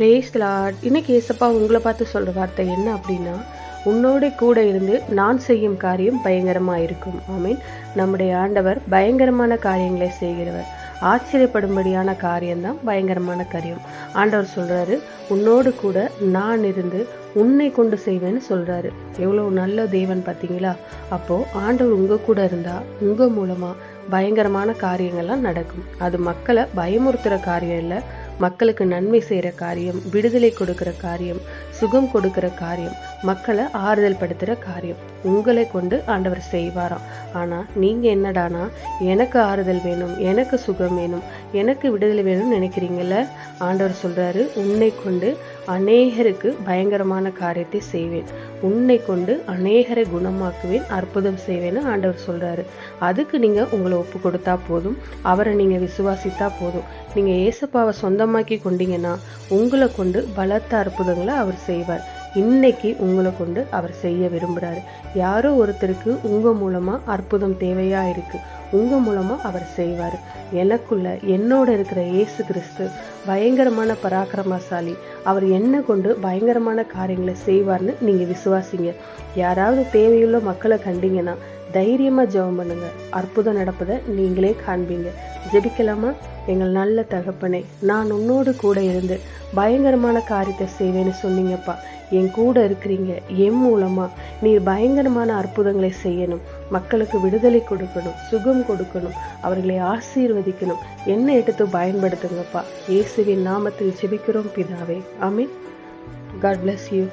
Brace Lord. இன்னைக்கு ஏசப்பா உங்களை பார்த்து சொல்ற வார்த்தை என்ன அப்படின்னா, உன்னோட கூட இருந்து நான் செய்யும் காரியம் பயங்கரமா இருக்கும். ஆமீன். நம்முடைய ஆண்டவர் பயங்கரமான காரியங்களை செய்கிறவர். ஆச்சரியப்படும்படியான காரியம்தான் பயங்கரமான காரியம். ஆண்டவர் சொல்றாரு, உன்னோடு கூட நான் இருந்து உன்னை கொண்டு செய்வேன்னு சொல்றாரு. எவ்வளவு நல்ல தேவன் பார்த்தீங்களா? அப்போ ஆண்டவர் உங்க கூட இருந்தா உங்க மூலமா பயங்கரமான காரியங்கள்லாம் நடக்கும். அது மக்களை பயமுறுத்துற காரியம் இல்லை, மக்களுக்கு நன்மை செய்கிற காரியம், விடுதலை கொடுக்கிற காரியம், சுகம் கொடுக்கிற காரியம், மக்களை ஆறுதல் படுத்துகிற காரியம் உங்களை கொண்டு ஆண்டவர் செய்வாராம். ஆனால் நீங்கள் என்னடானா, எனக்கு ஆறுதல் வேணும், எனக்கு சுகம் வேணும், எனக்கு விடுதலை வேணும்னு நினைக்கிறீங்கள. ஆண்டவர் சொல்கிறாரு, உன்னை கொண்டு அநேகருக்கு பயங்கரமான காரியத்தை செய்வேன், உன்னை கொண்டு அநேகரை குணமாக்குவேன், அற்புதம் செய்வேன்னு ஆண்டவர் சொல்கிறாரு. அதுக்கு நீங்கள் உங்களை ஒப்பு கொடுத்தா போதும், அவரை நீங்கள் விசுவாசித்தா போதும். நீங்கள் ஏசப்பாவை சொந்தமாக்கி கொண்டீங்கன்னா உங்களை கொண்டு பலத்த அற்புதங்களை அவர் செய்வார். இன்னைக்கு உங்களை கொண்டு அவர் செய்ய விரும்புகிறாரு. யாரோ ஒருத்தருக்கு உங்கள் மூலமாக அற்புதம் தேவையாக இருக்குது, உங்கள் மூலமாக அவர் செய்வார். எனக்குள்ள என்னோட இருக்கிற இயேசு கிறிஸ்து பயங்கரமான பராக்கிரமசாலி. அவர் என்ன கொண்டு பயங்கரமான காரியங்களை செய்வார்னு நீங்கள் விசுவாசிங்க. யாராவது தேவையுள்ள மக்களை கண்டீங்கன்னா தைரியமாக ஜெபம் பண்ணுங்க, அற்புதம் நடப்பதை நீங்களே காண்பீங்க. ஜெபிக்கலாமா? எங்கள் நல்ல தகப்பனே, நான் உன்னோடு கூட இருந்து பயங்கரமான காரியத்தை செய்வேன்னு சொன்னீங்கப்பா. என் கூட இருக்கிறீங்க. என் மூலமா நீர் பயங்கரமான அற்புதங்களை செய்யணும், மக்களுக்கு விடுதலை கொடுக்கணும், சுகம் கொடுக்கணும், அவர்களை ஆசீர்வதிக்கணும். என்ன எடுத்து பயன்படுத்துங்கப்பா. இயேசுவின் நாமத்தில் ஜெபிக்கிறோம் பிதாவே. ஆமென். God bless you.